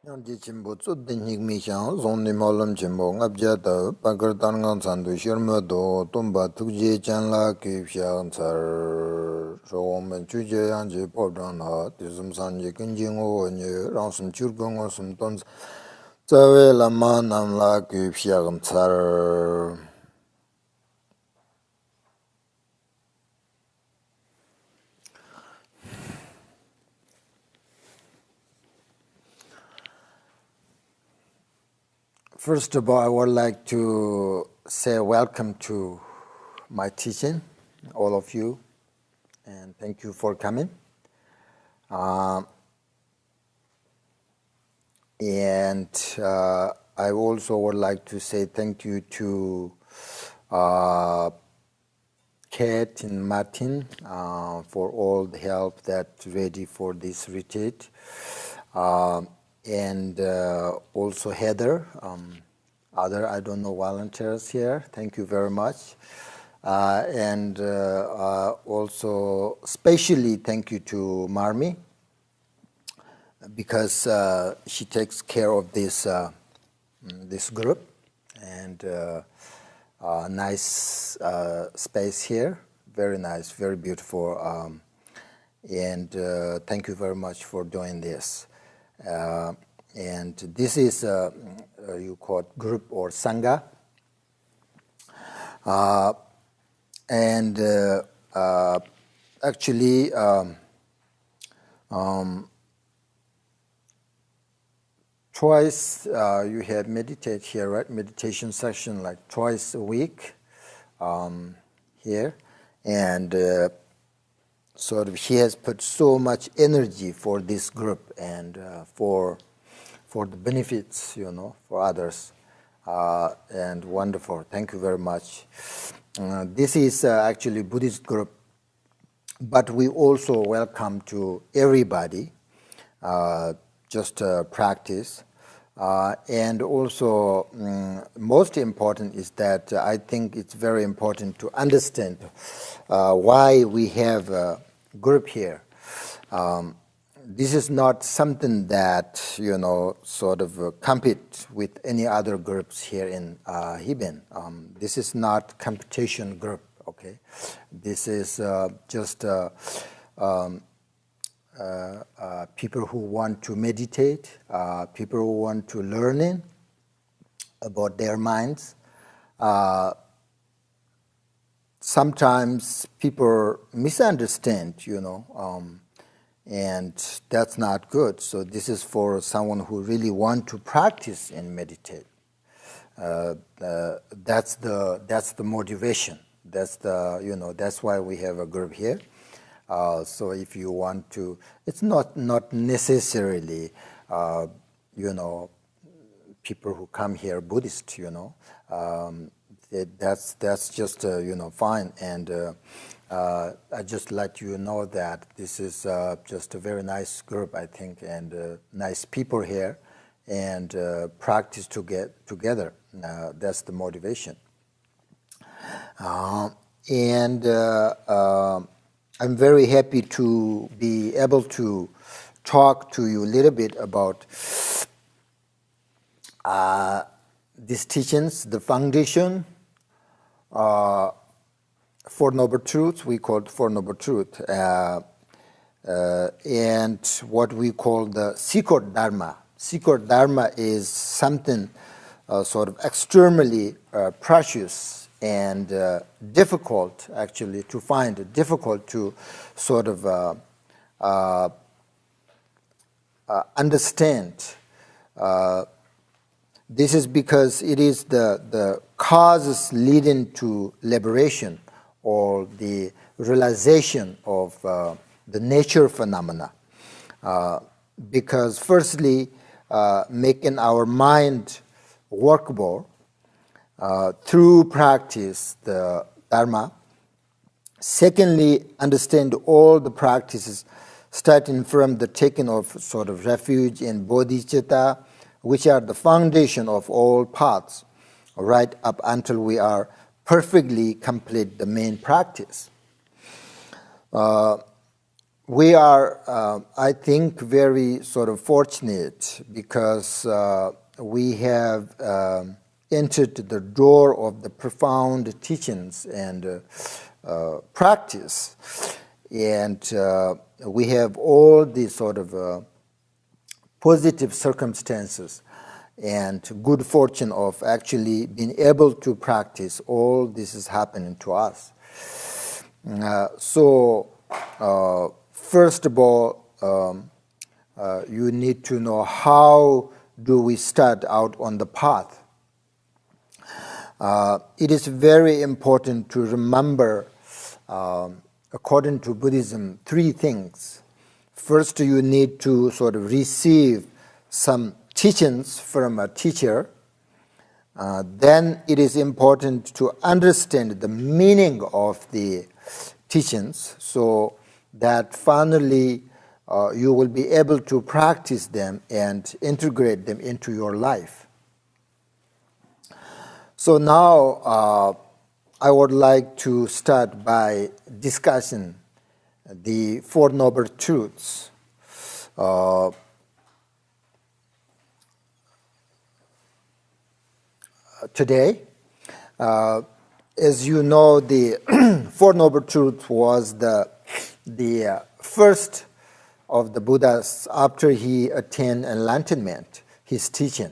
Di chimbo tsud di nyingmi xiang, zon ni malam chimbo ngab jata, pakar tan ngang sandu shirma do, tumba tukje chan la kib xiang tsar, shawang men chu je yang je pop zhang na, tisum san je kenji ngo nye, rang sum chur gong ngo sum ton, tsawe la ma nam la kib xiang tsar. First of all, I would like to say welcome to my teaching, all of you, and thank you for coming. And I also would like to say thank you to Kate and Martin for all the help that's ready for this retreat. And also Heather, other, I don't know, volunteers here. Thank you very much. And also, especially thank you to Marmi, because she takes care of this this group, and nice space here, very nice, very beautiful, and thank you very much for doing this. And this is you call it group or sangha, and actually twice you have meditate here, right? Meditation session like twice a week here, and sort of he has put so much energy for this group and for the benefits, you know, for others, and wonderful. Thank you very much. This is actually Buddhist group, but we also welcome to everybody, just practice. And also, most important is that I think it's very important to understand why we have a group here. This is not something that, you know, sort of compete with any other groups here in Hibin. This is not competition group, okay? This is just people who want to meditate, people who want to learn about their minds. Sometimes people misunderstand, you know, and that's not good. So this is for someone who really want to practice and meditate. That's the motivation. That's the, you know, that's why we have a group here. So if you want to, it's not necessarily, you know, people who come here Buddhist, you know, that's just you know, fine. And I just let you know that this is just a very nice group, I think, and nice people here, and practice to get together. That's the motivation. And I'm very happy to be able to talk to you a little bit about these teachings, the foundation Four Noble Truths, we call it Four Noble Truths, and what we call the secret Dharma. Secret Dharma is something sort of extremely precious and difficult, actually, to find, difficult to sort of understand. This is because it is the causes leading to liberation, or the realization of the nature phenomena. Because firstly, making our mind workable through practice, the Dharma. Secondly, understand all the practices starting from the taking of sort of refuge in bodhicitta, which are the foundation of all paths, right up until we are perfectly complete the main practice. we are, I think, very sort of fortunate because we have entered the door of the profound teachings and practice. And we have all these sort of positive circumstances and good fortune of actually being able to practice. All this is happening to us. So first of all, you need to know how do we start out on the path. It is very important to remember, according to Buddhism, three things. First, you need to sort of receive some teachings from a teacher. Then it is important to understand the meaning of the teachings so that finally you will be able to practice them and integrate them into your life. So now I would like to start by discussing the Four Noble Truths. Today, as you know, the Four Noble Truths was the first of the Buddhas after he attained enlightenment, his teaching.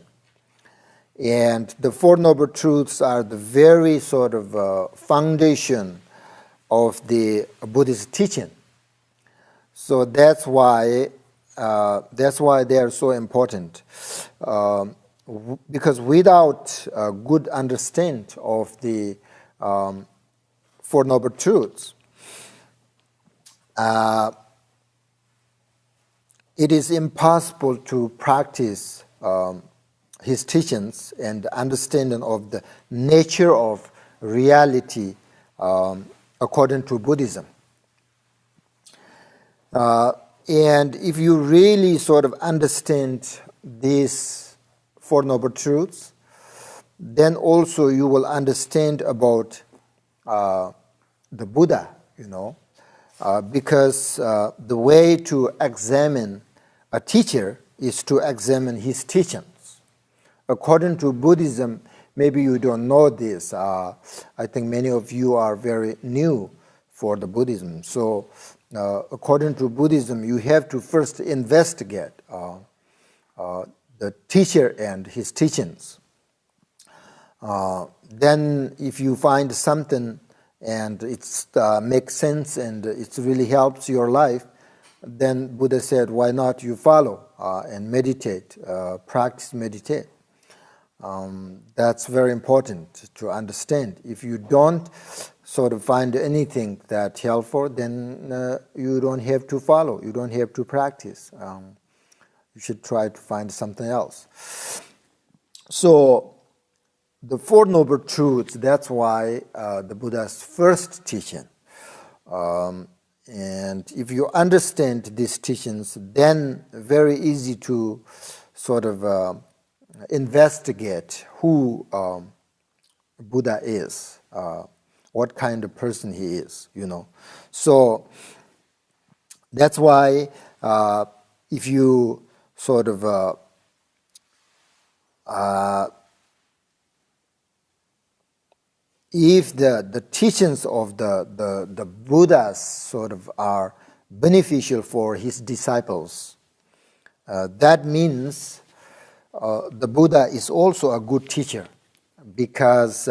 And the Four Noble Truths are the very sort of foundation of the Buddhist teaching. So that's why they are so important. Because without a good understanding of the Four Noble Truths, it is impossible to practice his teachings and understanding of the nature of reality according to Buddhism. And if you really sort of understand these Four Noble Truths, then also you will understand about the Buddha, because the way to examine a teacher is to examine his teachings. According to Buddhism, maybe you don't know this. I think many of you are very new for the Buddhism. So according to Buddhism, you have to first investigate the teacher and his teachings. Then if you find something and it makes sense and it really helps your life, then Buddha said, why not you follow and meditate, practice meditate. That's very important to understand. If you don't sort of find anything that's helpful, then you don't have to follow, you don't have to practice. You should try to find something else. So the Four Noble Truths, that's why the Buddha's first teaching. And if you understand these teachings, then very easy to sort of investigate who Buddha is, what kind of person he is, So that's why if you sort of if the teachings of the Buddhas sort of are beneficial for his disciples, that means the Buddha is also a good teacher, because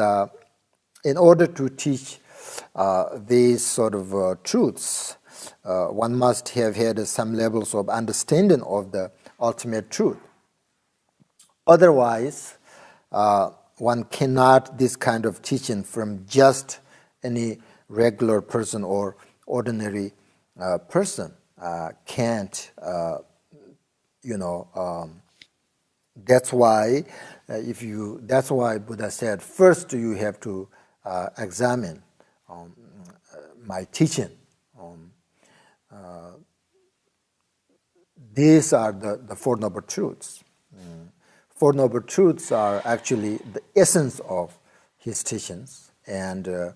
in order to teach these sort of truths, one must have had some levels of understanding of the ultimate truth. Otherwise, one cannot this kind of teaching from just any regular person or ordinary person can't, That's why that's why Buddha said, first you have to examine my teaching. These are the Four Noble Truths. Four Noble Truths are actually the essence of his teachings, and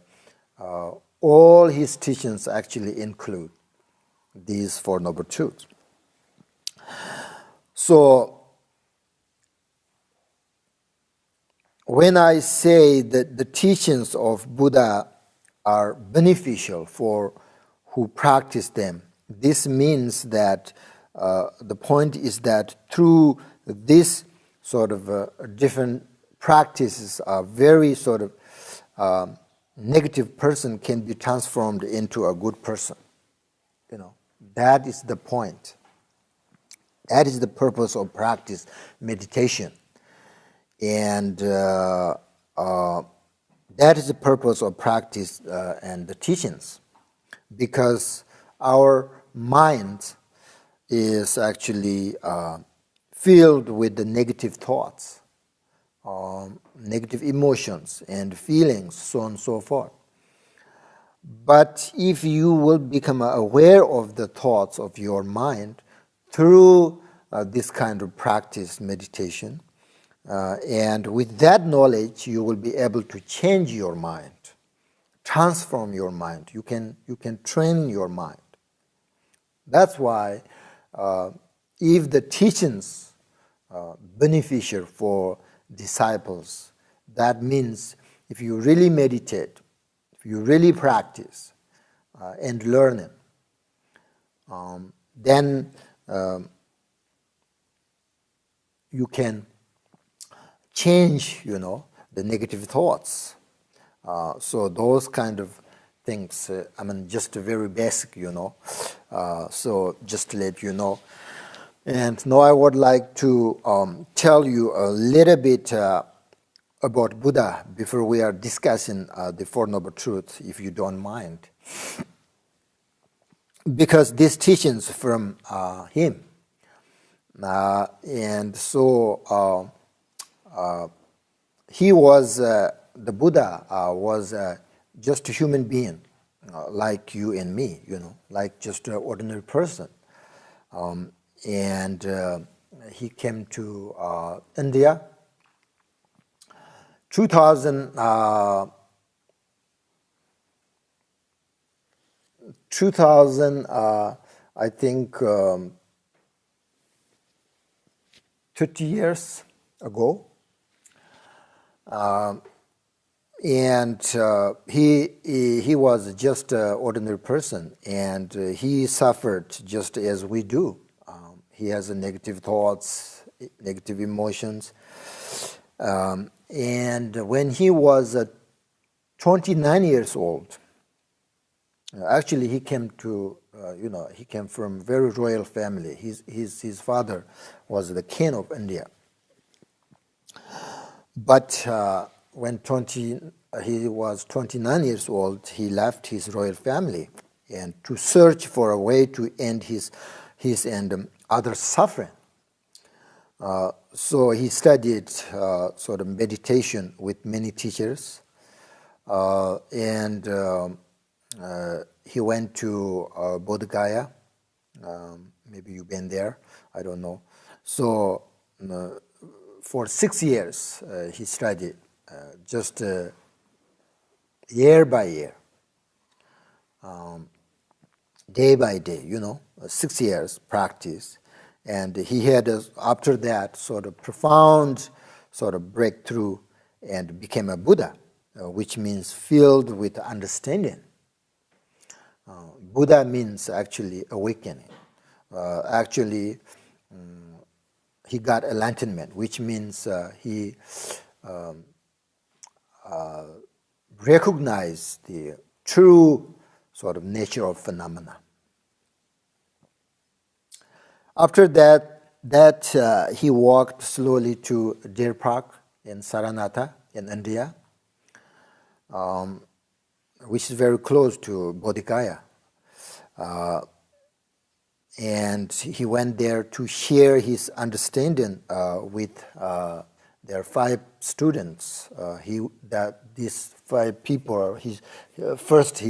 all his teachings actually include these Four Noble Truths. So, when I say that the teachings of Buddha are beneficial for who practice them, this means that the point is that through this sort of different practices, a very sort of negative person can be transformed into a good person. That is the point. That is the purpose of practice meditation. And that is the purpose of practice and the teachings. Because our mind is actually filled with the negative thoughts, negative emotions and feelings, so on and so forth. But if you will become aware of the thoughts of your mind through this kind of practice meditation, and with that knowledge, you will be able to change your mind, transform your mind. You can train your mind. That's why if the teachings are beneficial for disciples, that means if you really meditate, if you really practice and learn it, then you can change, the negative thoughts. So those kind of things, just very basic, so just to let you know. And now I would like to tell you a little bit about Buddha before we are discussing the Four Noble Truths, if you don't mind. Because these teachings from him. And so he was, the Buddha was just a human being, like you and me, like just an ordinary person. And he came to India 2000, I think 30 years ago. And he was just an ordinary person, and he suffered just as we do. He has negative thoughts, negative emotions. And when he was 29 years old, actually he came to, he came from a very royal family. His father was the king of India. But when he was 29 years old, he left his royal family and to search for a way to end his and others' suffering. So he studied sort of meditation with many teachers, and he went to Bodh Gaya. Maybe you've been there, I don't know. So for 6 years he studied, just year by year, day by day, 6 years practice. And he had, after that, sort of profound sort of breakthrough and became a Buddha, which means filled with understanding. Buddha means actually awakening. He got enlightenment, which means he recognized the true sort of nature of phenomena. After that, he walked slowly to Deer Park in Saranatha in India, which is very close to Bodh Gaya. And he went there to share his understanding with their 5 students. These 5 people are his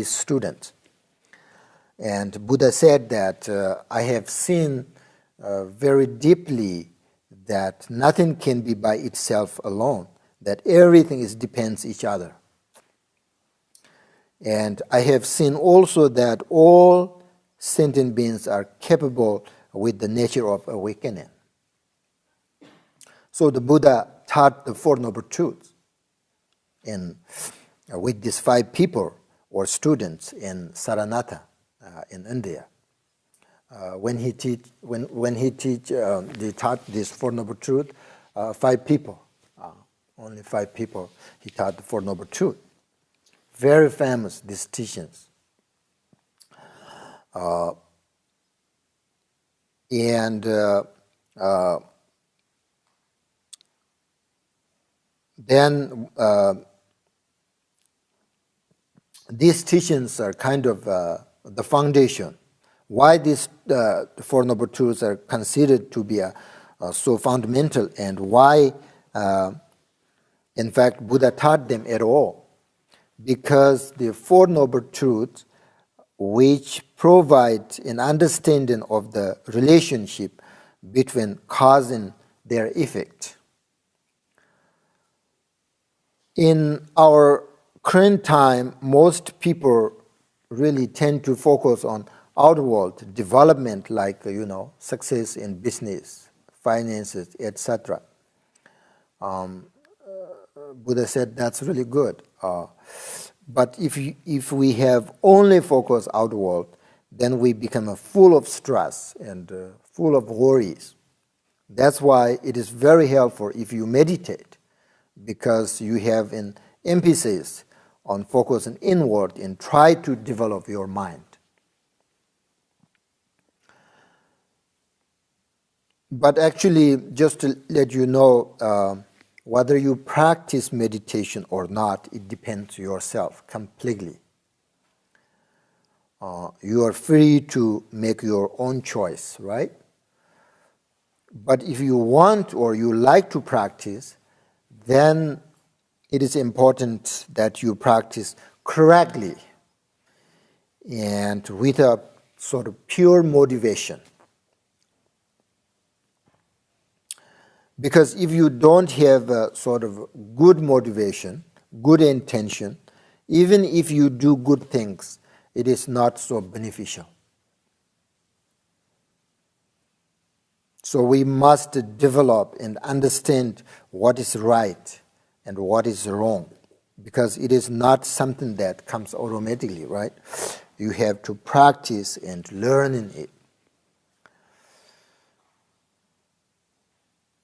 students. And Buddha said that I have seen very deeply that nothing can be by itself alone, that everything depends each other. And I have seen also that all sentient beings are capable with the nature of awakening. So the Buddha taught the Four Noble Truths with these 5 people or students in Saranatha in India. When he taught this Four Noble Truths, 5 people, only 5 people, he taught the Four Noble Truths. Very famous, these teachings. Then these teachings are kind of the foundation. Why these Four Noble Truths are considered to be so fundamental, and why, in fact, Buddha taught them at all. Because the Four Noble Truths, which provide an understanding of the relationship between cause and their effect. In our current time, most people really tend to focus on outward development, like success in business, finances, etc. Buddha said that's really good. But if we have only focus outward, then we become full of stress and full of worries. That's why it is very helpful if you meditate, because you have an emphasis on focusing inward and try to develop your mind. But actually, just to let you know, whether you practice meditation or not, it depends on yourself completely. You are free to make your own choice, right? But if you want or you like to practice, then it is important that you practice correctly and with a sort of pure motivation. Because if you don't have a sort of good motivation, good intention, even if you do good things, it is not so beneficial. So we must develop and understand what is right and what is wrong, because it is not something that comes automatically, right? You have to practice and learn in it.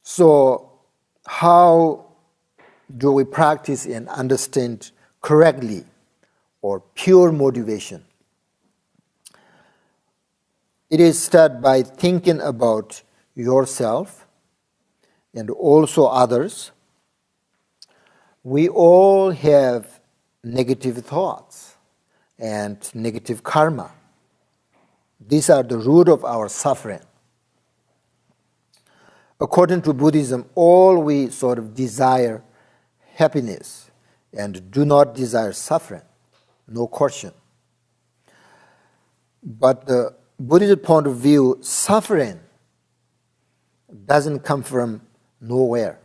So how do we practice and understand correctly or pure motivation? It is started by thinking about yourself and also others. We all have negative thoughts and negative karma. These are the root of our suffering. According to Buddhism, all we sort of desire happiness and do not desire suffering, no question. But the Buddhist point of view, suffering doesn't come from nowhere.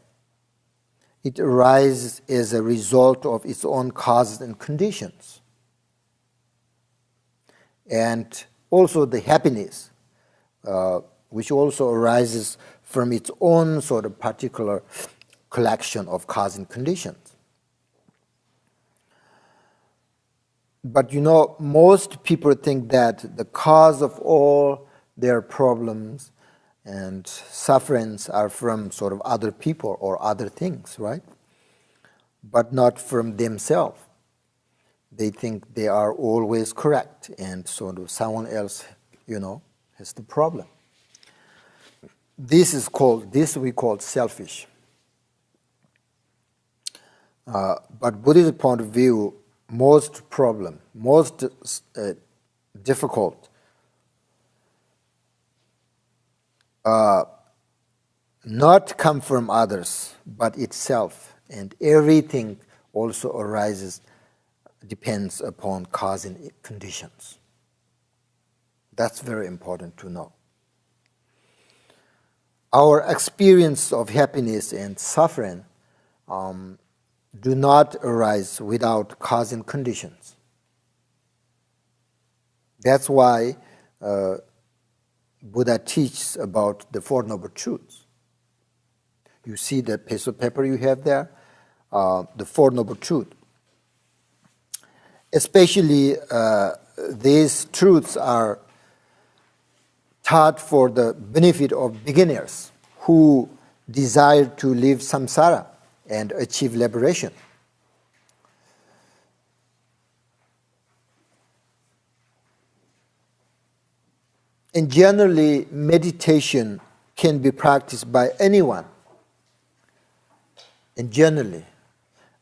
It arises as a result of its own causes and conditions. And also the happiness, which also arises from its own sort of particular collection of causes and conditions. But most people think that the cause of all their problems and sufferings are from sort of other people or other things, right? But not from themselves. They think they are always correct, and sort of someone else, has the problem. This we call selfish. But Buddhist point of view, most difficult, not come from others, but itself, and everything also depends upon cause and conditions. That's very important to know. Our experience of happiness and suffering do not arise without cause and conditions. That's why Buddha teaches about the Four Noble Truths. You see the piece of paper you have there, the Four Noble Truths. Especially these truths are taught for the benefit of beginners who desire to leave samsara and achieve liberation. And generally, meditation can be practiced by anyone. And generally,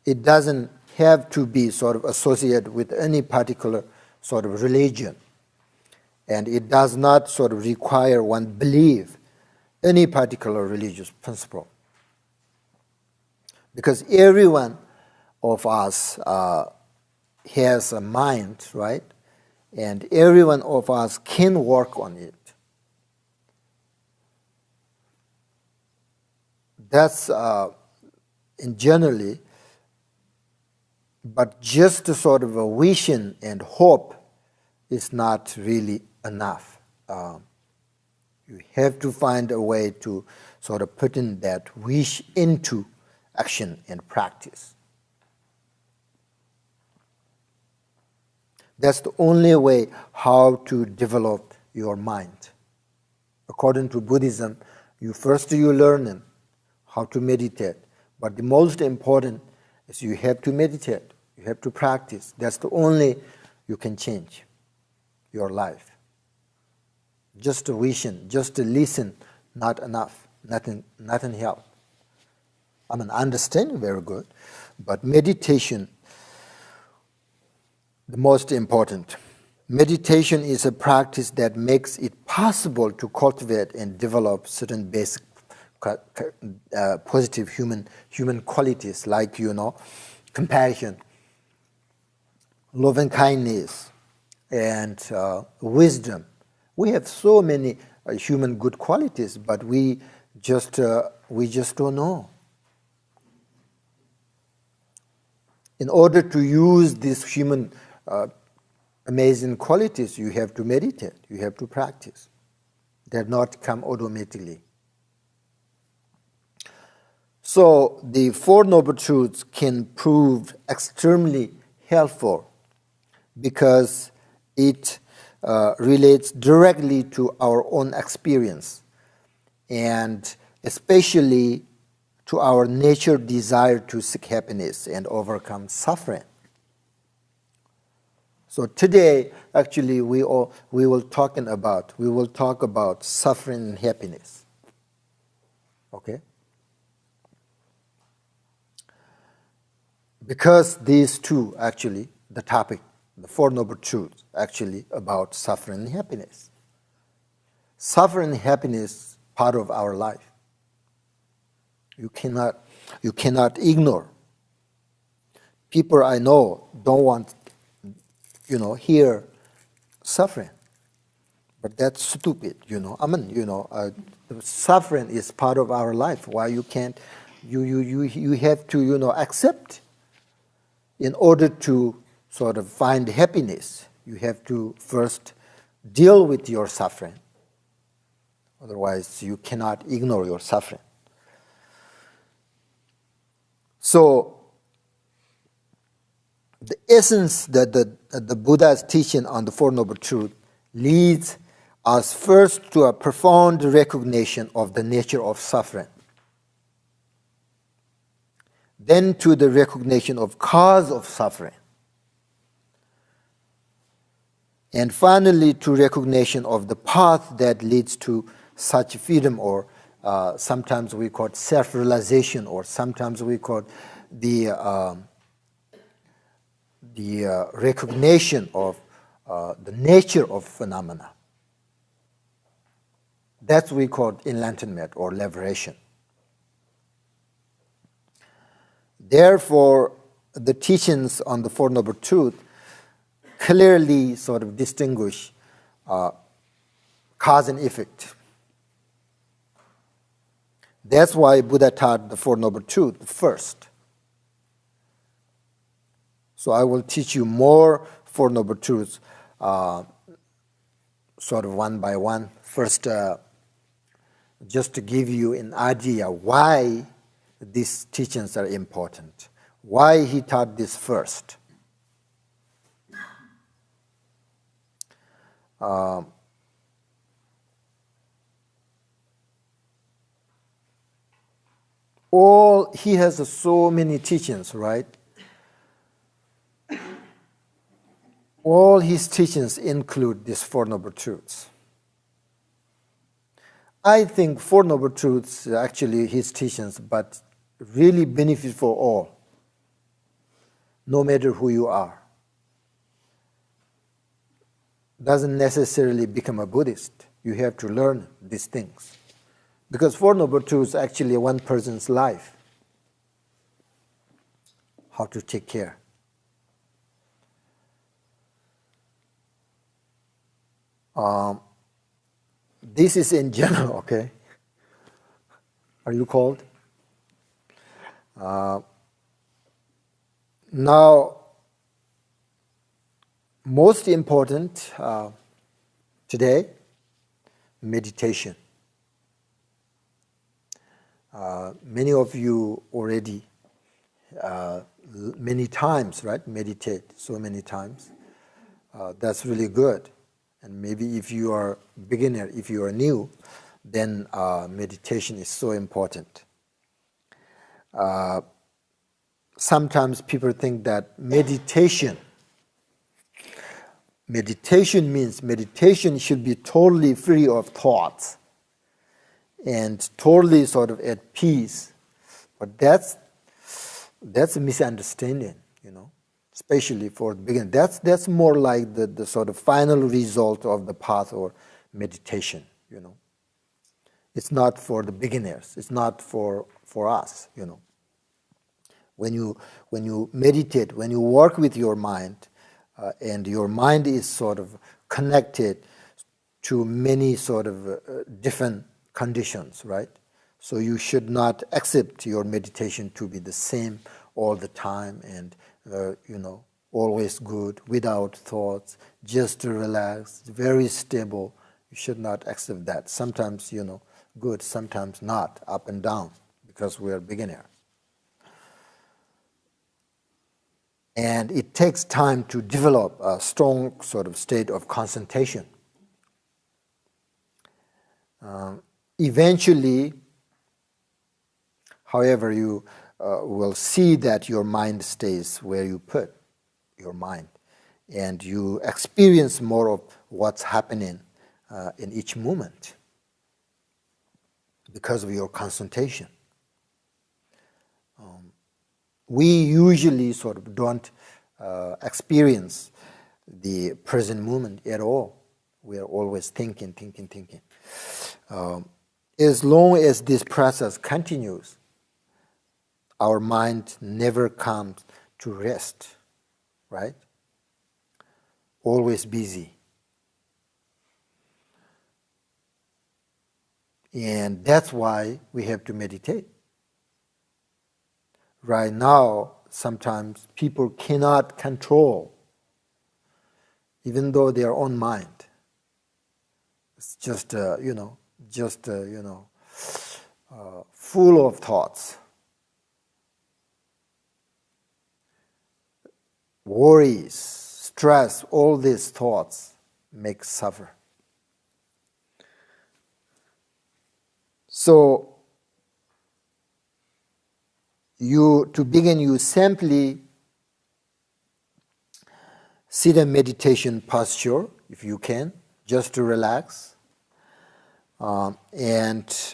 it doesn't have to be sort of associated with any particular sort of religion. And it does not sort of require one believe any particular religious principle. Because every one of us has a mind, right? And every one of us can work on it. That's in generally, but just a sort of a vision and hope is not really enough. You have to find a way to sort of put in that wish into action and practice. That's the only way how to develop your mind. According to Buddhism, you learn how to meditate. But the most important is you have to meditate. You have to practice. That's the only you can change your life. Just a vision, just a listen, not enough. Nothing helps. I mean, understanding very good, but meditation, the most important. Meditation is a practice that makes it possible to cultivate and develop certain basic positive human qualities like, compassion, loving kindness, and wisdom. We have so many human good qualities, but we just don't know. In order to use these human amazing qualities, you have to meditate, you have to practice. They do not come automatically. So the Four Noble Truths can prove extremely helpful because it relates directly to our own experience and especially to our nature desire to seek happiness and overcome suffering. So today, actually, we will talk about suffering and happiness. Okay? Because these two, actually, the topic, the Four Noble Truths, actually about suffering and happiness. Suffering and happiness, part of our life. You cannot ignore. People I know don't want, hear suffering. But that's stupid, suffering is part of our life. Why you can't, you have to, accept. In order to sort of find happiness, you have to first deal with your suffering. Otherwise, you cannot ignore your suffering. So, the essence that the Buddha's teaching on the Four Noble Truths leads us first to a profound recognition of the nature of suffering, then to the recognition of cause of suffering, and finally to recognition of the path that leads to such freedom, or sometimes we call it self-realization, or sometimes we call it the recognition of the nature of phenomena. That's we call enlightenment or liberation. Therefore, the teachings on the Four Noble Truths clearly sort of distinguish cause and effect. That's why Buddha taught the Four Noble Truths first. So I will teach you more Four Noble Truths sort of one by one. First, just to give you an idea why these teachings are important, why he taught this first. He has so many teachings, right? All his teachings include these Four Noble Truths. I think Four Noble Truths are actually his teachings, but really benefit for all, no matter who you are. Doesn't necessarily become a Buddhist. You have to learn these things. Because Four Noble Truths are actually one person's life. How to take care. This is in general, okay? Are you called? Now, most important today, meditation. Many of you already, many times, right, meditate so many times. That's really good. And maybe if you are a beginner, if you are new, then meditation is so important. Sometimes people think that meditation means meditation should be totally free of thoughts and totally sort of at peace. But that's a misunderstanding, you know, especially for the beginner. That's more like the sort of final result of the path or meditation, you know. It's not for the beginners. It's not for us, you know. When you meditate, when you work with your mind, and your mind is sort of connected to many sort of different conditions, right? So you should not accept your meditation to be the same all the time and, you know, always good, without thoughts, just to relax, very stable. You should not accept that. Sometimes, you know, good, sometimes not, up and down, because we are beginner. And it takes time to develop a strong sort of state of concentration. Eventually, however, you will see that your mind stays where you put your mind, and you experience more of what's happening in each moment because of your concentration. We usually sort of don't experience the present moment at all. We are always thinking. As long as this process continues, our mind never comes to rest, right? Always busy. And that's why we have to meditate. Right now, sometimes people cannot control, even though their own mind. It's just, full of thoughts. Worries, stress, all these thoughts make suffer. So, to begin, you simply sit in meditation posture, if you can, just to relax, and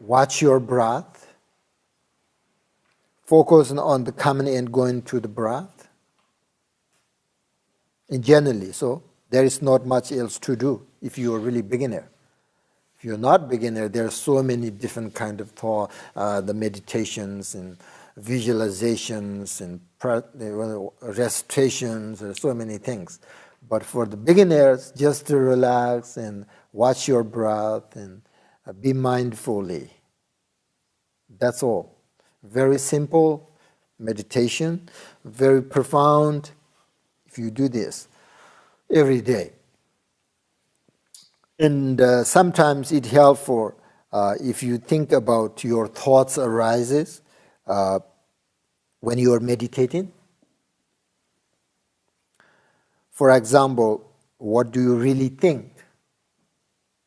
watch your breath. Focus on the coming and going to the breath. And generally, so there is not much else to do if you are really beginner. If you're not beginner, there are so many different kind of thought, the meditations and visualizations and recitations, there are so many things. But for the beginners, just to relax and watch your breath and be mindfully. That's all. Very simple meditation, very profound. If you do this every day, And sometimes it helps for if you think about your thoughts arises when you are meditating. For example, what do you really think?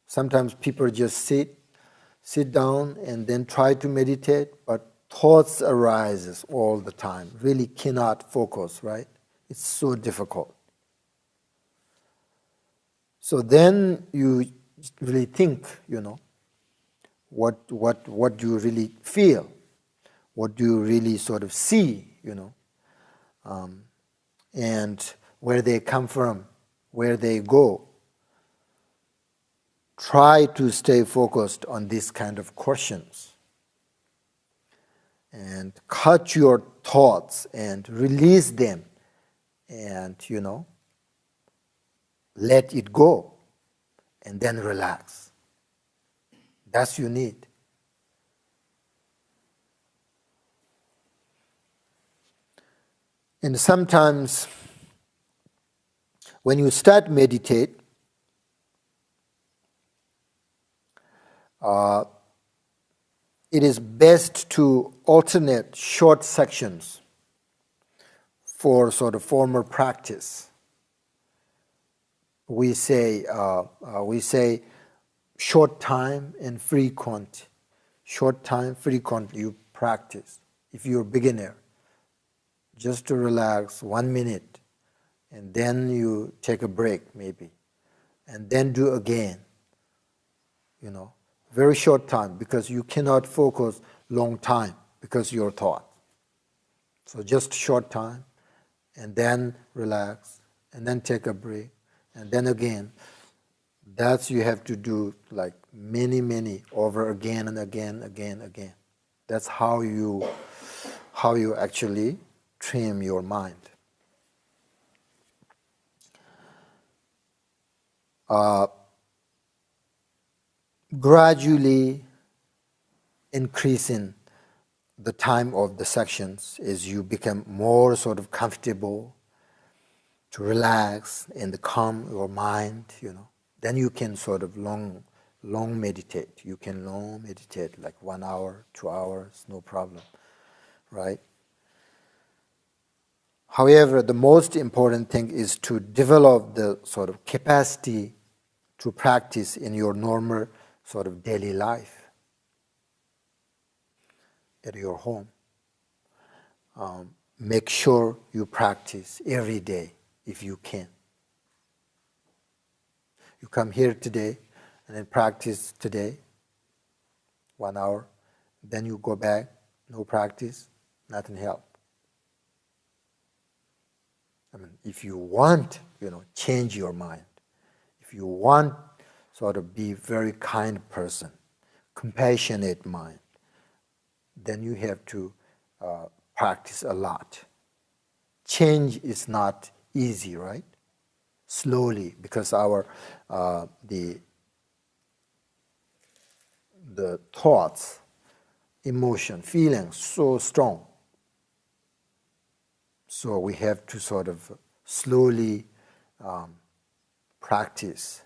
Sometimes people just sit down and then try to meditate, but thoughts arises all the time. Really cannot focus, right? It's so difficult. So then you really think, what do you really feel? What do you really sort of see, and where they come from, where they go. Try to stay focused on these kind of questions. And cut your thoughts and release them and, let it go and then relax. That's you need. And sometimes when you start meditate, it is best to alternate short sections for sort of formal practice. We say short time and frequent. Short time, frequent you practice. If you're a beginner, just to relax 1 minute, and then you take a break maybe, and then do again. Very short time, because you cannot focus long time because your thought. So just short time, and then relax, and then take a break, and then again. That's you have to do like many over again and again. That's how you actually train your mind. Gradually increasing the time of the sections as you become more sort of comfortable to relax and calm your mind, then you can sort of long meditate. You can long meditate like 1 hour, 2 hours, no problem, right? However, the most important thing is to develop the sort of capacity to practice in your normal sort of daily life at your home. Make sure you practice every day if you can. You come here today and then practice today, 1 hour, then you go back, no practice, nothing help. If you want, change your mind. If you want sort of be very kind person, compassionate mind, then you have to practice a lot. Change is not easy, right? Slowly, because our the thoughts, emotion, feelings so strong. So we have to sort of slowly practice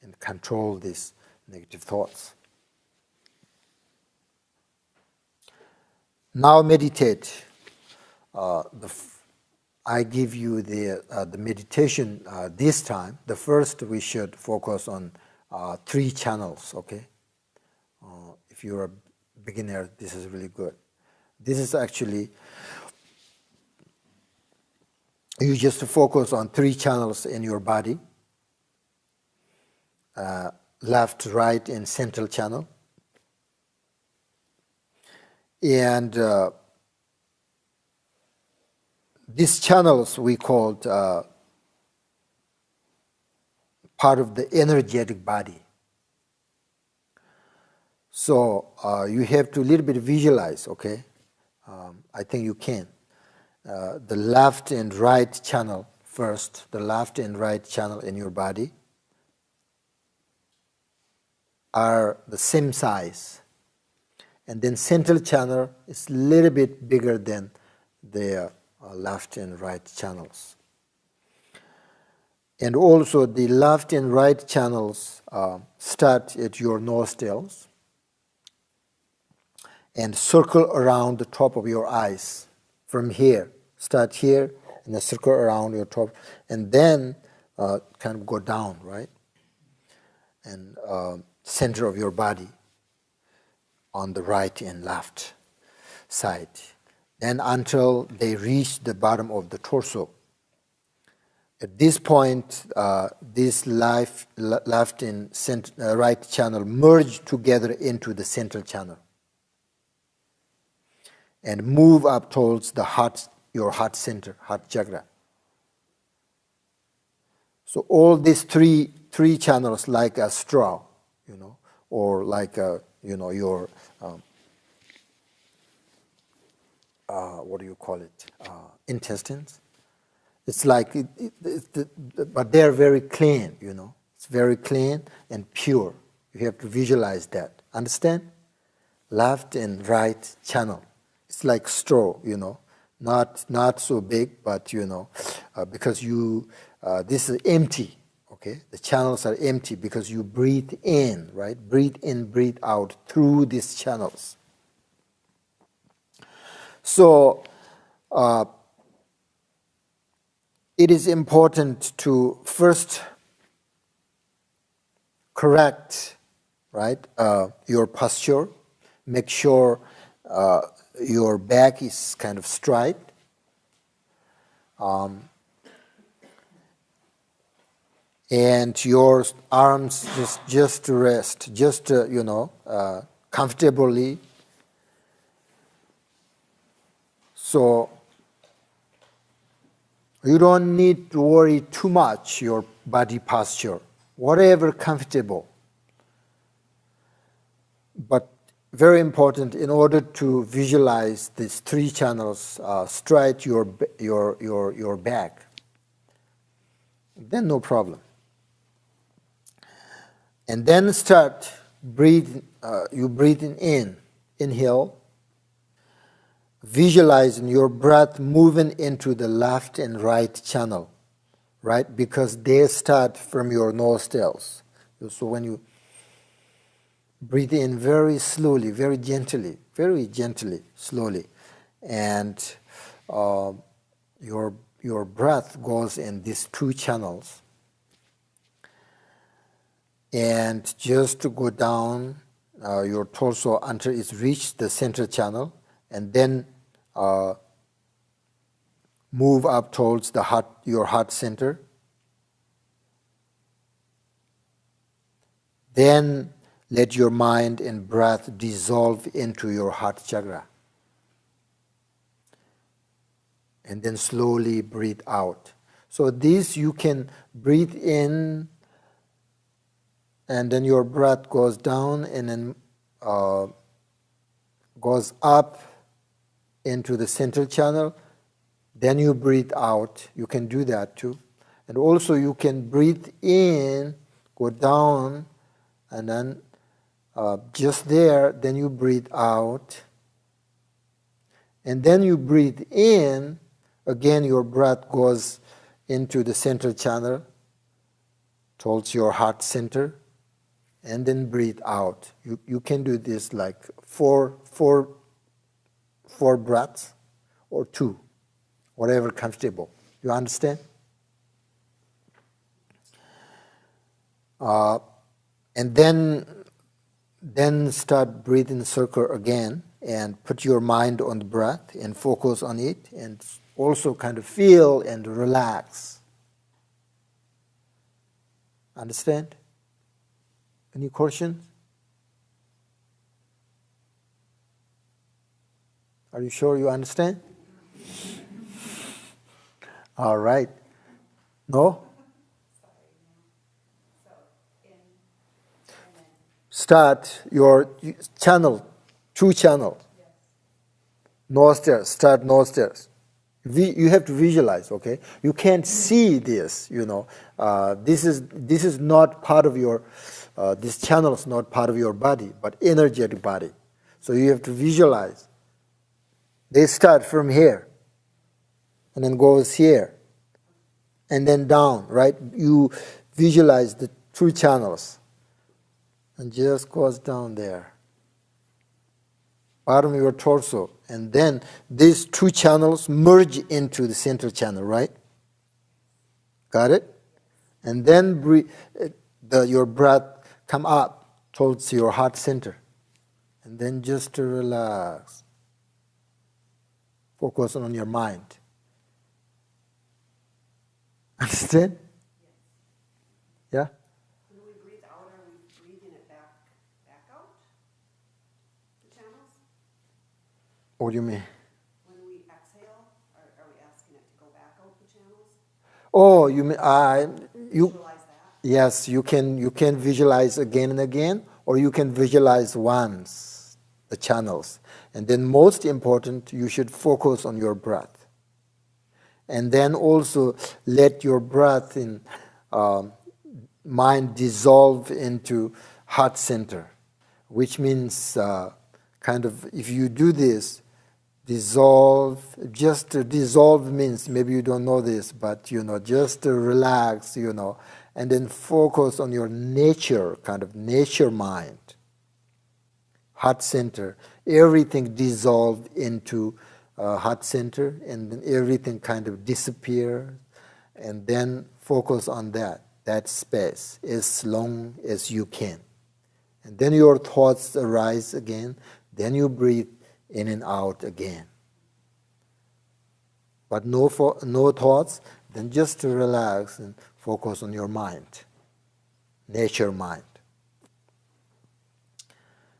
and control these negative thoughts. Now meditate. I give you the meditation this time. The first we should focus on 3 channels, okay? If you're a beginner, this is really good. This is actually, you just focus on 3 channels in your body. Left, right, and central channel. And these channels we called part of the energetic body. So you have to a little bit visualize, okay? I think you can. The left and right channel first, the left and right channel in your body are the same size. And then central channel is a little bit bigger than the left and right channels. And also the left and right channels start at your nostrils and circle around the top of your eyes from here. Start here and then circle around your top, and then kind of go down, right? And center of your body on the right and left side. Then until they reach the bottom of the torso. At this point, this left and right channel merge together into the central channel and move up towards the heart, your heart center, heart chakra. So all these three channels, like a straw, or like a, your what do you call it? Intestines. It's like, but they're very clean, It's very clean and pure. You have to visualize that. Understand? Left and right channel. It's like straw, Not so big, but, because this is empty, okay? The channels are empty because you breathe in, right? Breathe in, breathe out through these channels. So, it is important to first correct, right, your posture. Make sure your back is kind of straight. And your arms just to rest, comfortably. So you don't need to worry too much your body posture, whatever comfortable. But very important, in order to visualize these three channels, straight your back. Then no problem. And then start breathing. You breathing in, inhale. Visualizing your breath moving into the left and right channel, right? Because they start from your nostrils. So when you breathe in very slowly, very gently, slowly, and your breath goes in these two channels, and just to go down your torso until it's reached the center channel, and then move up towards the heart, your heart center. Then let your mind and breath dissolve into your heart chakra. And then slowly breathe out. So this you can breathe in, and then your breath goes down and then goes up into the central channel. Then you breathe out. You can do that too. And also you can breathe in, go down, and then just there, then you breathe out. And then you breathe in, again your breath goes into the central channel, towards your heart center, and then breathe out. You can do this like four breaths or two, whatever comfortable. You understand? And then start breathing circle again and put your mind on the breath and focus on it, and also kind of feel and relax. Understand? Any questions? Are you sure you understand? All right. No? Start your channel, two channel. Nostrils, start nostrils. You have to visualize, okay? You can't see this, This is not part of your, this channel is not part of your body, but energetic body. So you have to visualize. They start from here, and then goes here, and then down, right? You visualize the 2 channels and just goes down there. Bottom of your torso. And then these 2 channels merge into the center channel, right? Got it? And then your breath come up towards your heart center. And then just to relax. Focus on your mind. Understand? Yeah? When we breathe out, are we breathing it back out? The channels? What do you mean? When we exhale, are we asking it to go back out the channels? Oh, you mean Visualize that? Yes, you can visualize again and again, or you can visualize once the channels. And then most important, you should focus on your breath. And then also let your breath in mind dissolve into heart center, which means kind of, if you do this, dissolve, just to dissolve means, maybe you don't know this, but just to relax, and then focus on your nature, kind of nature mind, heart center, everything dissolved into heart center, and then everything kind of disappears, and then focus on that space as long as you can. And then your thoughts arise again, then you breathe in and out again. But no thoughts, then just to relax and focus on your mind, nature mind.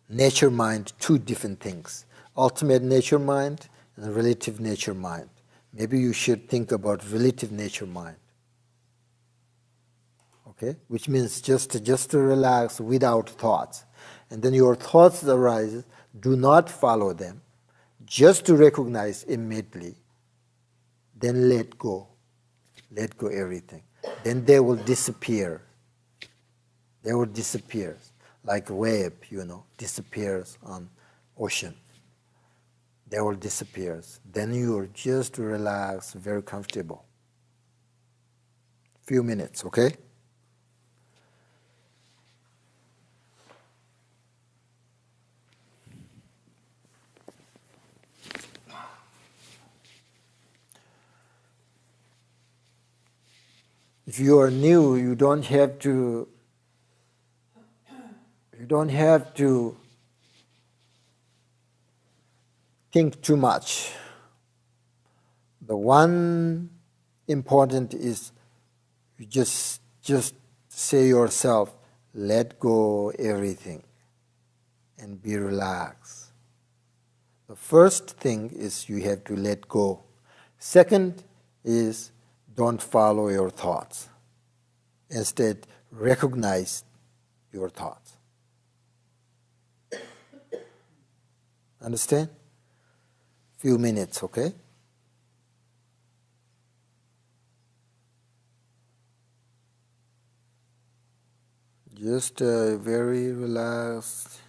Nature mind, 2 different things. Ultimate nature mind and relative nature mind. Maybe you should think about relative nature mind. Okay? Which means just to relax without thoughts. And then your thoughts arise, do not follow them. Just to recognize immediately. Then let go. Let go everything. Then they will disappear. They will disappear. Like a wave, disappears on ocean. They will disappear. Then you are just relaxed, very comfortable. Few minutes, okay? If you are new, you don't have to think too much. The one important is you just say yourself, let go everything and be relaxed. The first thing is you have to let go. Second is don't follow your thoughts. Instead, recognize your thoughts. Understand? Few minutes, okay? Just very relaxed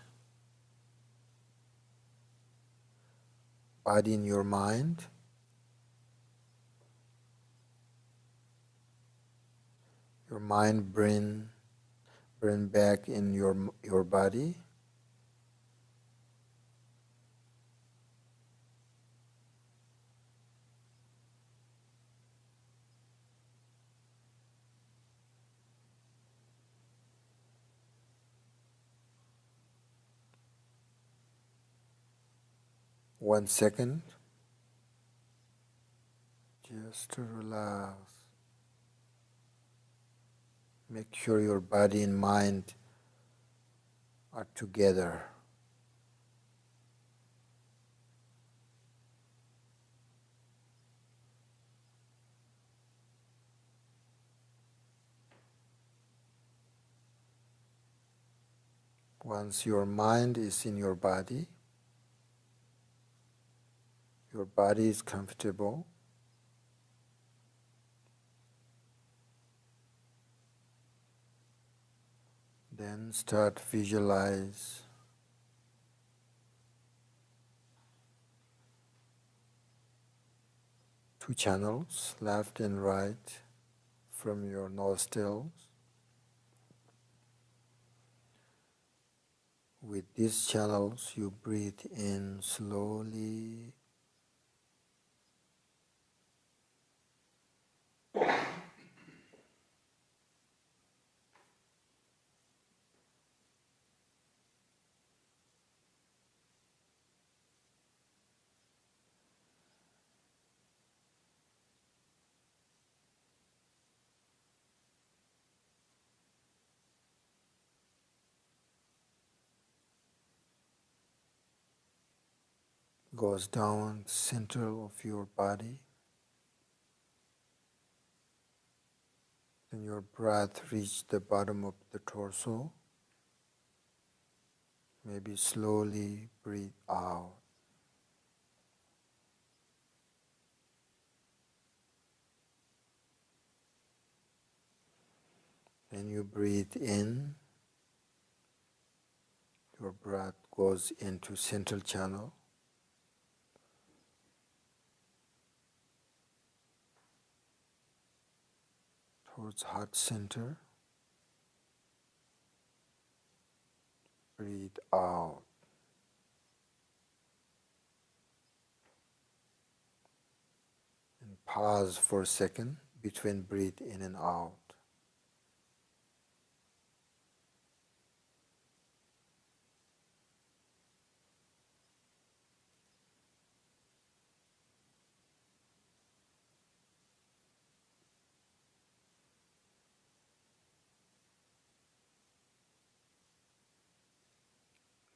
body in your mind. Your mind bring back in your body. One second. Just to relax. Make sure your body and mind are together. Once your mind is in your body is comfortable, then start visualize two channels, left and right, from your nostrils. With these channels, you breathe in slowly. Goes down center of your body. Then your breath reach the bottom of the torso. Maybe slowly breathe out. Then you breathe in. Your breath goes into central channel. Towards heart center. Breathe out. And pause for a second between breathe in and out.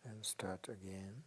And start again.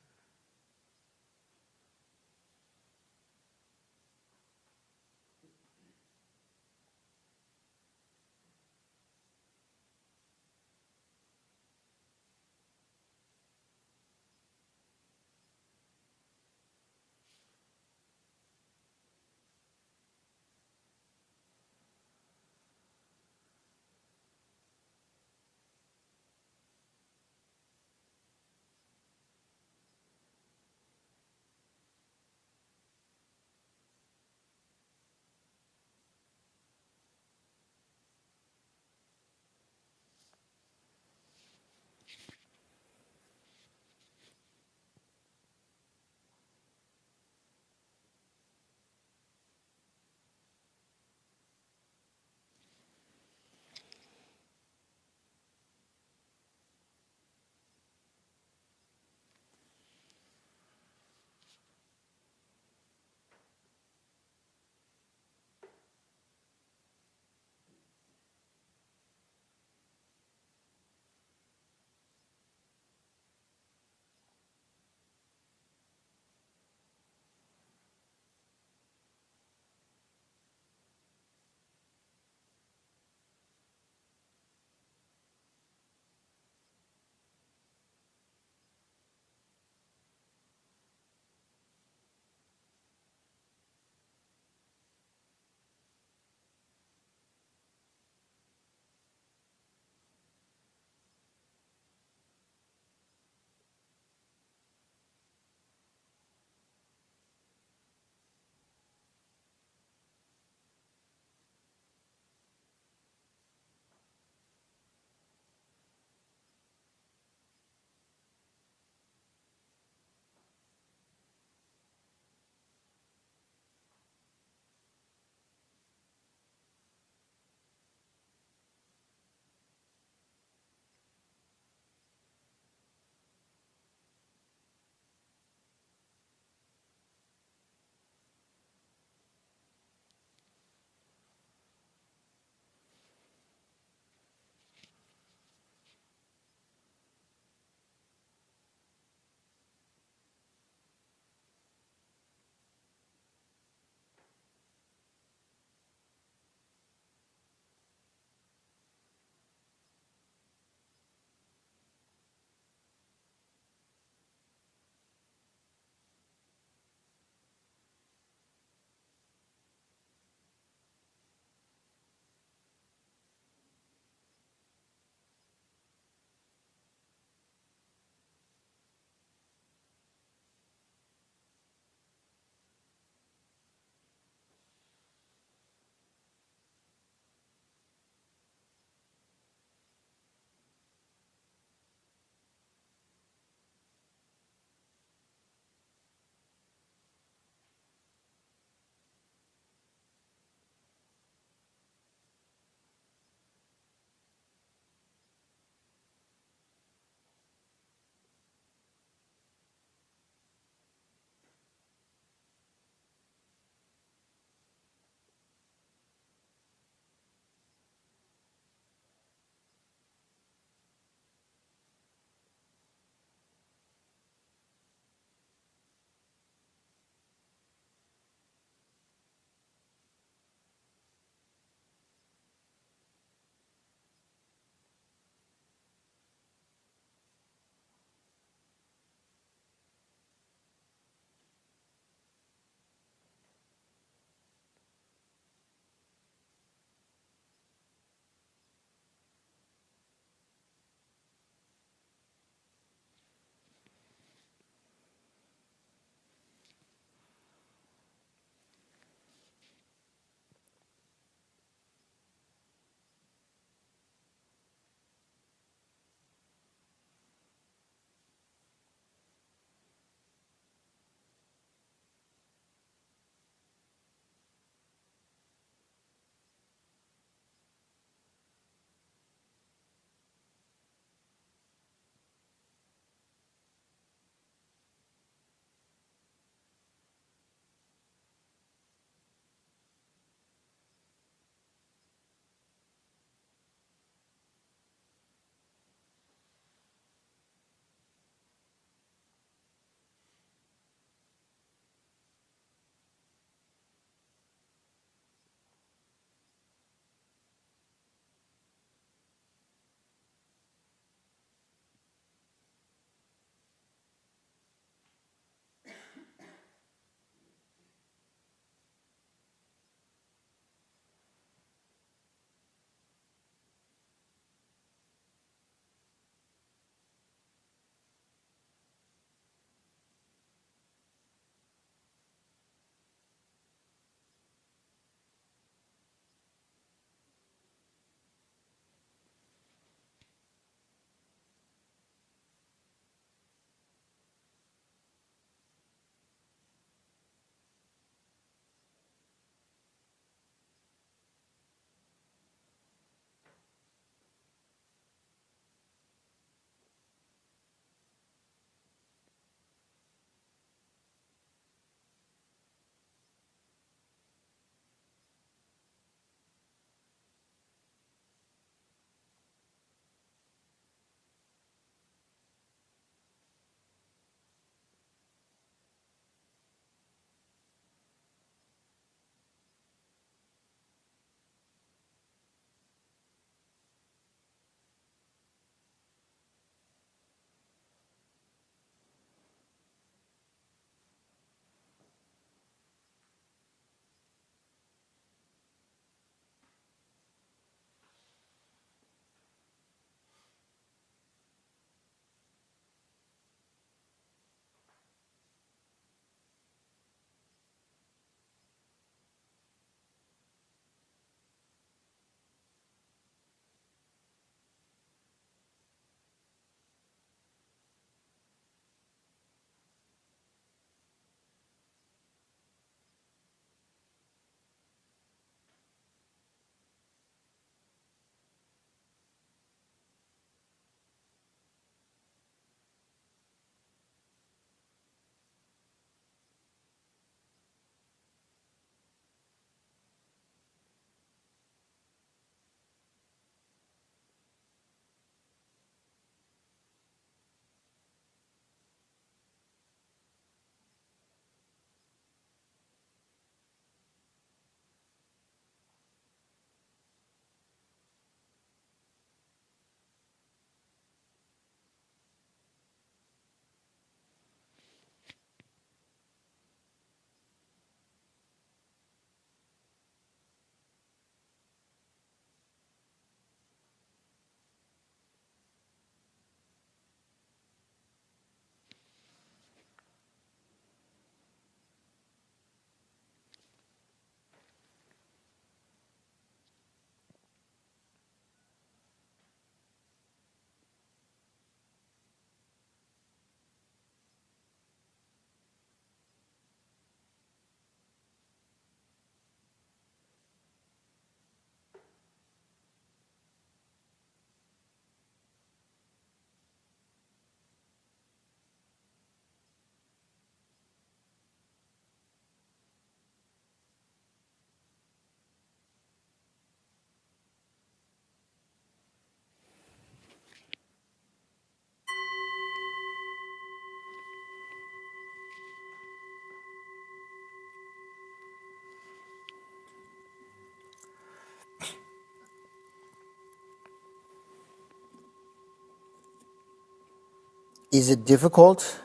Is it difficult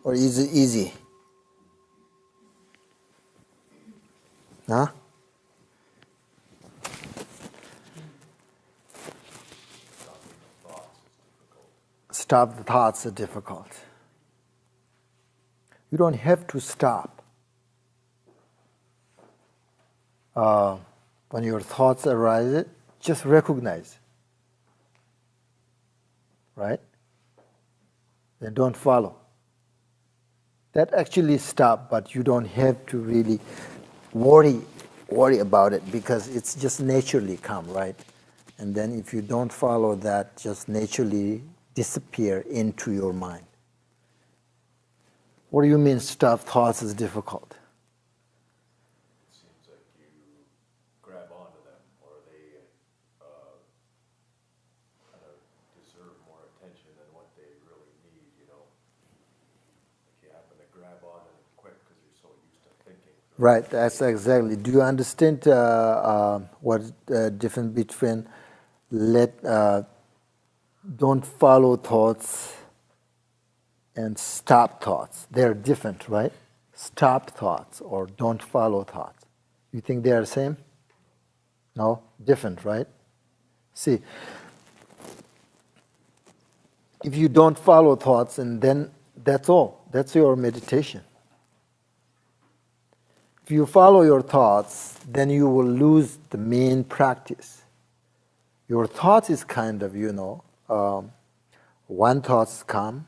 or is it easy? Huh? Stop the thoughts are difficult. You don't have to stop. When your thoughts arise, just recognize. Right? Then don't follow. That actually stop, but you don't have to really worry about it because it's just naturally come, right? And then if you don't follow that, just naturally disappear into your mind. What do you mean stop thoughts is difficult? It seems like you grab onto them or they kind of deserve more attention than what they really need, you know? Like you happen to grab onto them quick because you're so used to thinking. Right, that's exactly. Do you understand what difference between don't follow thoughts and stop thoughts? They're different, right? Stop thoughts or don't follow thoughts. You think they are the same? No? Different, right? See, if you don't follow thoughts, and then that's all. That's your meditation. If you follow your thoughts, then you will lose the main practice. Your thoughts is kind of, one thoughts come,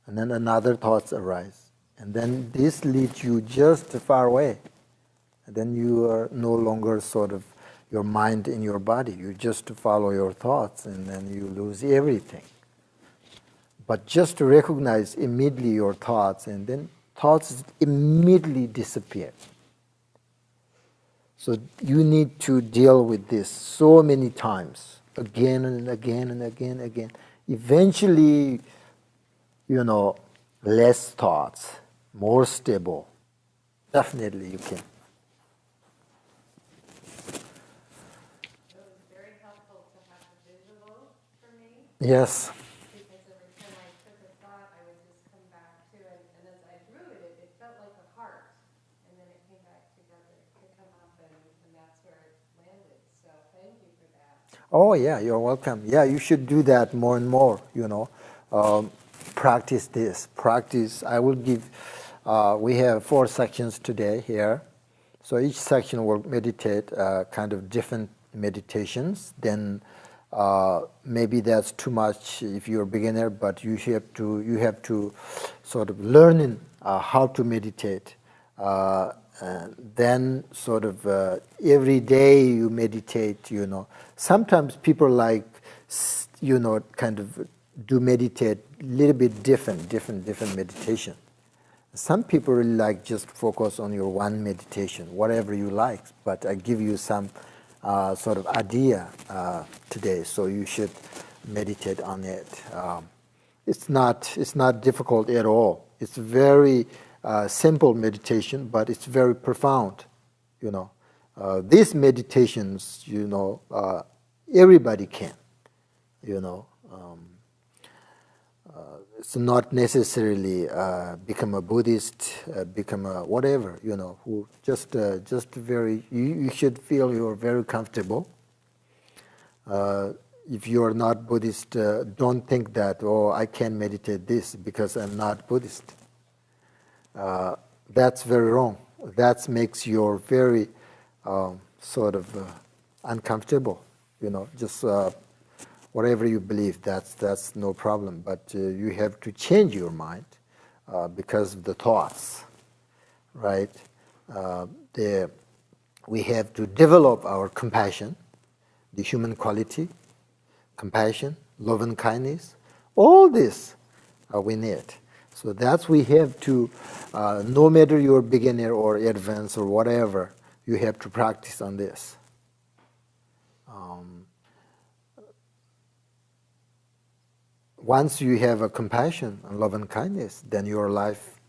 and then another thoughts arise. And then this leads you just far away. And then you are no longer sort of your mind in your body. You just follow your thoughts, and then you lose everything. But just to recognize immediately your thoughts, and then thoughts immediately disappear. So you need to deal with this so many times, again and again and again and again. Eventually, less thoughts, more stable. Definitely you can. It was very helpful to have the visual for me. Yes. Because every time I took a thought, I would just come back to it. And as I drew it, it felt like a heart. And then it came back together to come up, and that's where it landed. So thank you for that. Oh, yeah, you're welcome. Yeah, you should do that more and more, Practice this. Practice. I will give, we have 4 sections today here. So each section will meditate kind of different meditations. Then maybe that's too much if you're a beginner, but you have to sort of learn how to meditate. Then sort of every day you meditate, Sometimes people like, kind of do meditate a little bit different meditation. Some people really like just focus on your one meditation, whatever you like. But I give you some sort of idea today, so you should meditate on it. It's not difficult at all. It's very simple meditation, but it's very profound. These meditations, everybody can. It's not necessarily become a Buddhist, become a whatever, who just very, you should feel you're very comfortable. If you're not Buddhist, don't think that, I can't meditate this because I'm not Buddhist. That's very wrong. That makes you very sort of uncomfortable, just whatever you believe, that's no problem. But you have to change your mind because of the thoughts, right? We have to develop our compassion, the human quality, compassion, love and kindness. All this we need. So that's we have to, no matter you're beginner or advanced or whatever, you have to practice on this. Once you have a compassion and love and kindness, then your life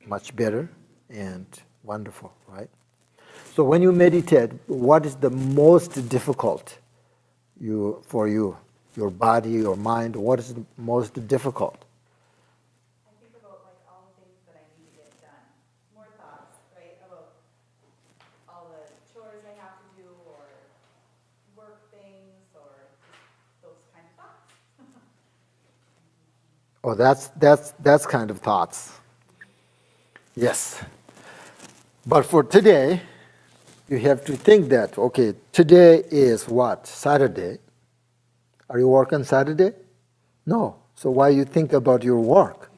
much better and wonderful, right? So when you meditate, what is the most difficult for you? your body, your mind? What is the most difficult? I think about like all the things that I need to get done. More thoughts, right? About all the chores I have to do or work things or just those kind of thoughts. Oh, that's kind of thoughts. Yes. But for today, you have to think that, okay, today is what? Saturday. Are you working Saturday? No. So why you think about your work?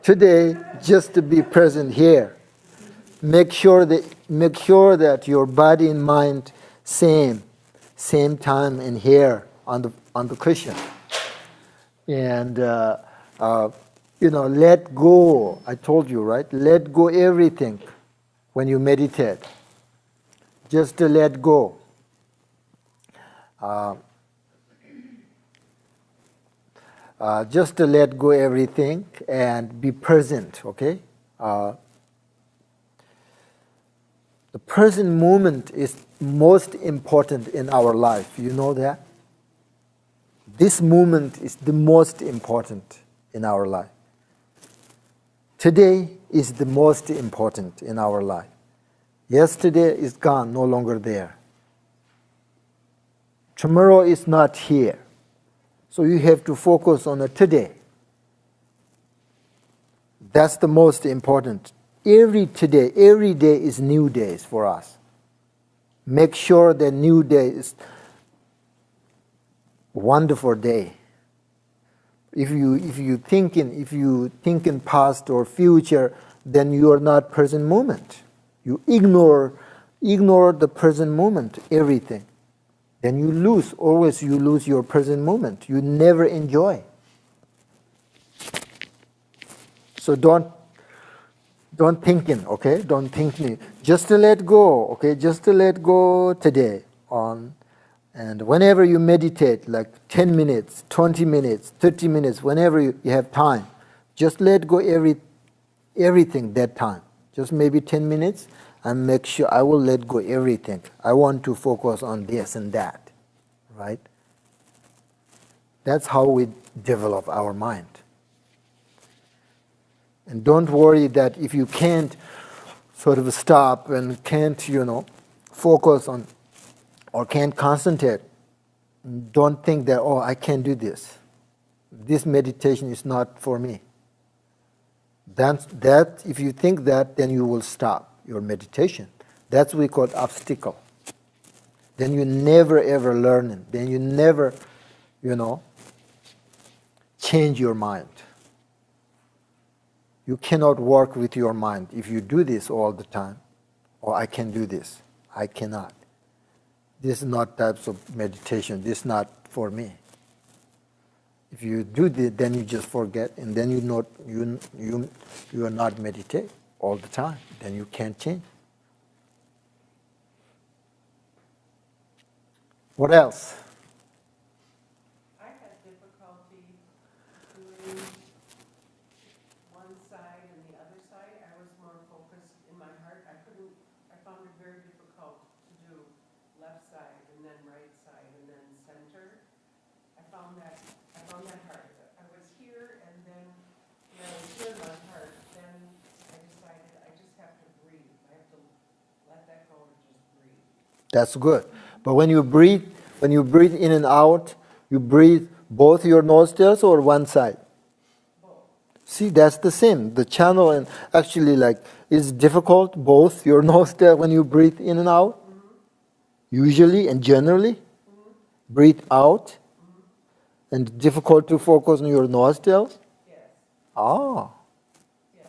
Today, just to be present here. Make sure that your body and mind same time and here on the cushion. And let go. I told you, right? Let go everything when you meditate. Just to let go. Just to let go everything and be present, okay? The present moment is most important in our life. You know that? This moment is the most important in our life. Today is the most important in our life. Yesterday is gone, no longer there. Tomorrow is not here. So you have to focus on the today. That's the most important. Every day is new days for us. Make sure that new day is wonderful day. If you think in past or future, then you are not present moment. You ignore the present moment, everything. Then you lose your present moment. You never enjoy. So don't thinking, okay? Don't think me. Just to let go, okay? Just to let go today on. And whenever you meditate, like 10 minutes, 20 minutes, 30 minutes, whenever you have time, just let go everything that time. Just maybe 10 minutes, and make sure I will let go everything. I want to focus on this and that, right? That's how we develop our mind. And don't worry that if you can't sort of stop and can't, focus on or can't concentrate, don't think that, oh, I can't do this. This meditation is not for me. That if you think that, then you will stop your meditation. That's what we call obstacle. Then you never ever learn it. Then you never, change your mind. You cannot work with your mind if you do this all the time. Oh, I can do this. I cannot. This is not types of meditation. This is not for me. If you do this, then you just forget, and then you are not meditate all the time. Then you can't change. What else? I had difficulty doing one side and the other side. I was more focused in my heart. I found it very difficult to do left side and then right side and then center. I found that hard. I was here and then when I was here in my heart, then I decided I just have to breathe. I have to let that go and just breathe. That's good. But when you breathe in and out, you breathe both your nostrils or one side? Both. See, that's the same. The channel and actually it's difficult both your nostril when you breathe in and out. Mm-hmm. Usually and generally, breathe out, and difficult to focus on your nostrils. Yes. Ah. Yes.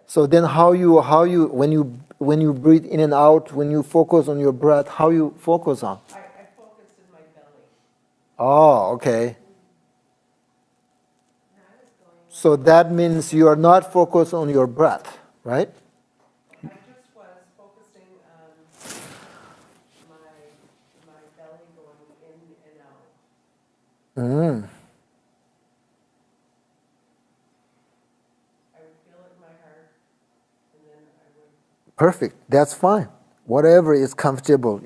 So then, how you when you breathe in and out, when you focus on your breath, how you focus on? I focus in my belly. Oh, okay. So that means you are not focused on your breath, right? I just was focusing on my belly going in and out. I would feel it in my heart, and then I would. Perfect. That's fine. Whatever is comfortable.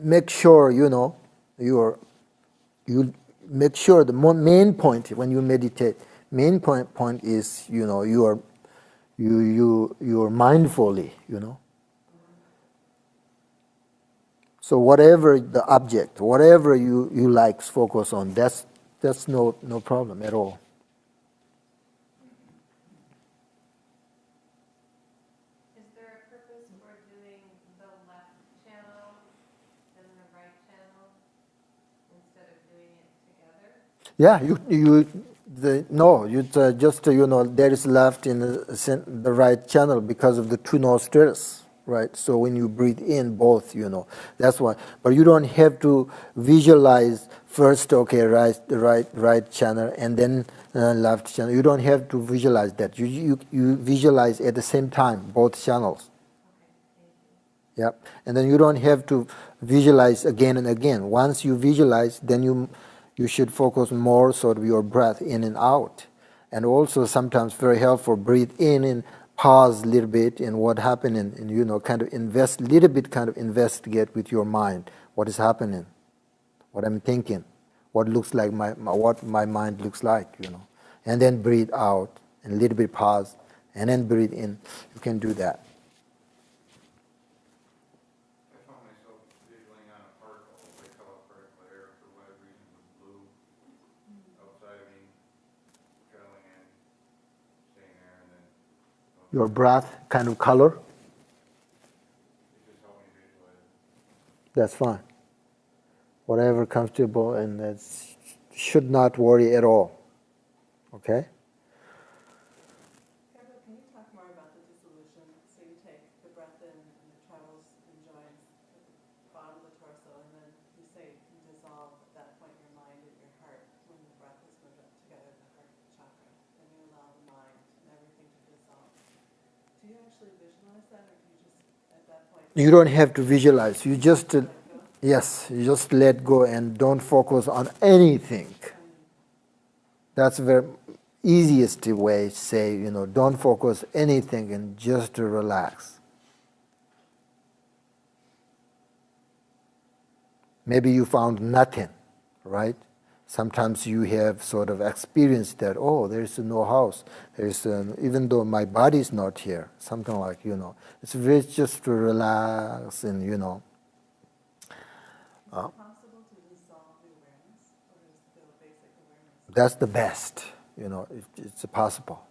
make sure, you make sure the main point when you meditate, main point is, you are mindfully, So whatever the object, whatever you like, focus on, that's no problem at all. Is there a purpose for doing the left channel and the right channel instead of doing it together? Yeah, just there is left in the right channel because of the two nostrils. Right, so when you breathe in both, that's why. But you don't have to visualize first, okay, right channel, and then left channel. You don't have to visualize that. You visualize at the same time both channels. Okay. Yep, and then you don't have to visualize again and again. Once you visualize, then you should focus more sort of your breath in and out, and also sometimes very helpful. Breathe in and pause a little bit in what happened and kind of investigate with your mind what is happening, what I'm thinking, what looks like what my mind looks like, and then breathe out and a little bit pause and then breathe in. You can do that. I found myself visualizing on a particle, they color particle air for whatever reason was blue outside of me, traveling in, staying there, and then Your breath kind of color? it just helped me visualize it. That's fine. Whatever comfortable, and that should not worry at all. Okay? Khenpo, can you talk more about the dissolution? So you take the breath in and it travels and joins at the bottom of the torso, and then you say you dissolve at that point your mind and your heart when the breath is moved up together in the heart chakra. And you allow the mind and everything to dissolve. Do you actually visualize that, or do you just, at that point... You don't have to visualize. You just, yes, you just let go and don't focus on anything. That's the very easiest way to say, don't focus anything and just relax. Maybe you found nothing, right? Sometimes you have sort of experienced that, there is no house. There is, even though my body is not here, something like, it's really just to relax and, Is it possible to dissolve the awareness, or is still basic awareness? That's the best, it's possible.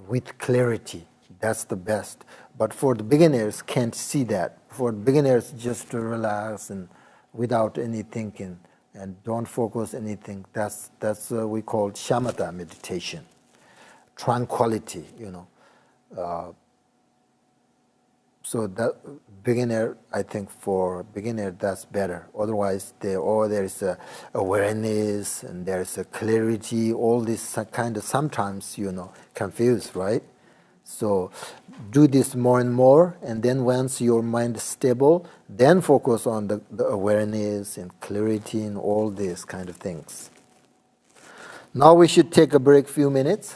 With clarity, that's the best. But for the beginners, can't see that. For beginners, just to relax and without any thinking. And don't focus anything. That's we call shamatha meditation, tranquility. So that beginner, I think for beginner that's better. Otherwise, there is a awareness and there is a clarity. All this kind of sometimes confused, right? So do this more and more, and then once your mind is stable, then focus on the awareness and clarity and all these kind of things. Now we should take a break, few minutes.